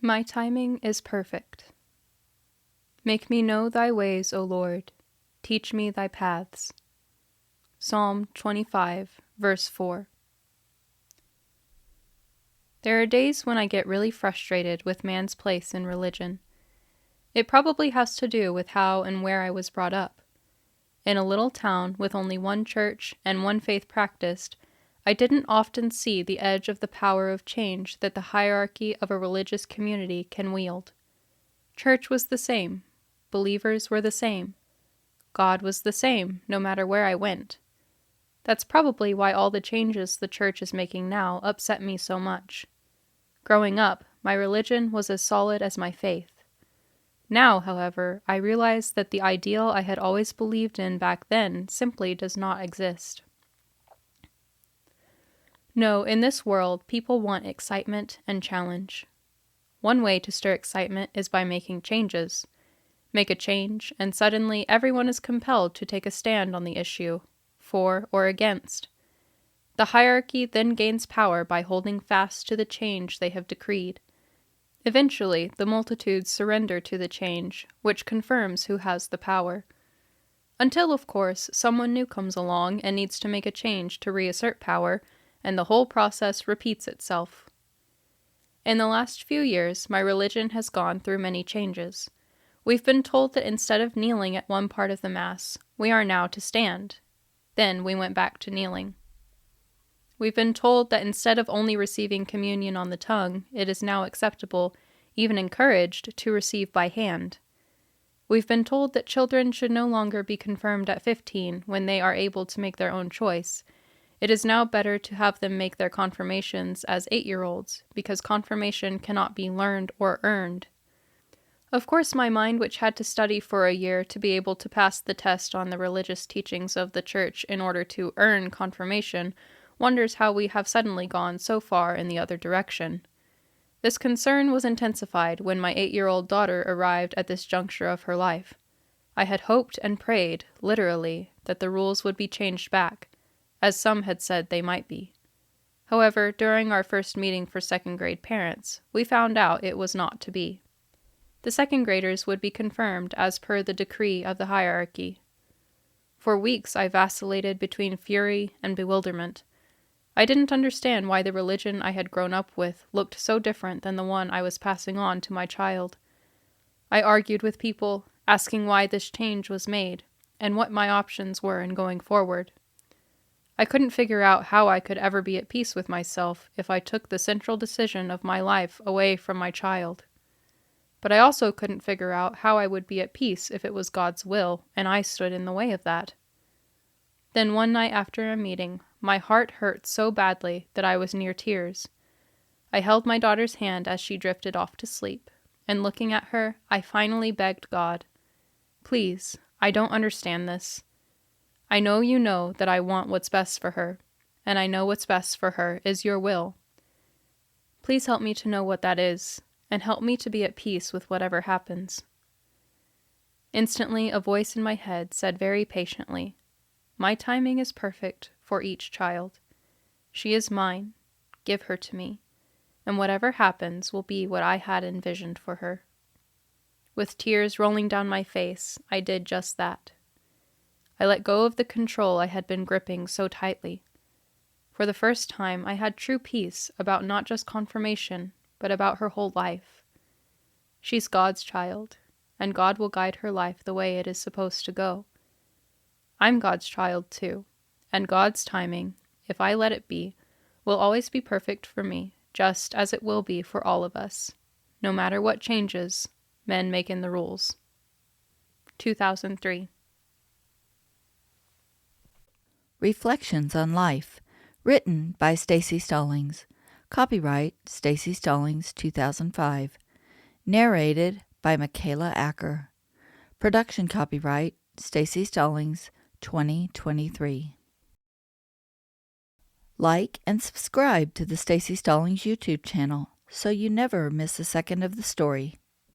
My timing is perfect. Make me know thy ways, O Lord. Teach me thy paths. Psalm 25, verse 4. There are days when I get really frustrated with man's place in religion. It probably has to do with how and where I was brought up. In a little town with only one church and one faith practiced, I didn't often see the edge of the power of change that the hierarchy of a religious community can wield. Church was the same. Believers were the same. God was the same, no matter where I went. That's probably why all the changes the church is making now upset me so much. Growing up, my religion was as solid as my faith. Now, however, I realize that the ideal I had always believed in back then simply does not exist. No, in this world, people want excitement and challenge. One way to stir excitement is by making changes. Make a change, and suddenly everyone is compelled to take a stand on the issue, for or against. The hierarchy then gains power by holding fast to the change they have decreed. Eventually, the multitudes surrender to the change, which confirms who has the power. Until, of course, someone new comes along and needs to make a change to reassert power, and the whole process repeats itself. In the last few years, my religion has gone through many changes. We've been told that instead of kneeling at one part of the Mass, we are now to stand. Then we went back to kneeling. We've been told that instead of only receiving communion on the tongue, it is now acceptable, even encouraged, to receive by hand. We've been told that children should no longer be confirmed at 15 when they are able to make their own choice. It is now better to have them make their confirmations as 8-year-olds, because confirmation cannot be learned or earned. Of course, my mind, which had to study for a year to be able to pass the test on the religious teachings of the Church in order to earn confirmation, wonders how we have suddenly gone so far in the other direction. This concern was intensified when my 8-year-old daughter arrived at this juncture of her life. I had hoped and prayed, literally, that the rules would be changed back, as some had said they might be. However, during our first meeting for second-grade parents, we found out it was not to be. The second graders would be confirmed as per the decree of the hierarchy. For weeks I vacillated between fury and bewilderment. I didn't understand why the religion I had grown up with looked so different than the one I was passing on to my child. I argued with people, asking why this change was made, and what my options were in going forward. I couldn't figure out how I could ever be at peace with myself if I took the central decision of my life away from my child. But I also couldn't figure out how I would be at peace if it was God's will, and I stood in the way of that. Then one night after a meeting, my heart hurt so badly that I was near tears. I held my daughter's hand as she drifted off to sleep, and looking at her, I finally begged God, "Please, I don't understand this. I know you know that I want what's best for her, and I know what's best for her is your will. Please help me to know what that is, and help me to be at peace with whatever happens." Instantly, a voice in my head said very patiently, "My timing is perfect for each child. She is mine. Give her to me, and whatever happens will be what I had envisioned for her." With tears rolling down my face, I did just that. I let go of the control I had been gripping so tightly. For the first time, I had true peace about not just confirmation, but about her whole life. She's God's child, and God will guide her life the way it is supposed to go. I'm God's child too, and God's timing, if I let it be, will always be perfect for me, just as it will be for all of us, no matter what changes men make in the rules. 2003. Reflections on Life, written by Staci Stallings. Copyright Staci Stallings 2005. Narrated by Michaela Acker. Production copyright Staci Stallings 2023. Like and subscribe to the Staci Stallings YouTube channel so you never miss a second of the story.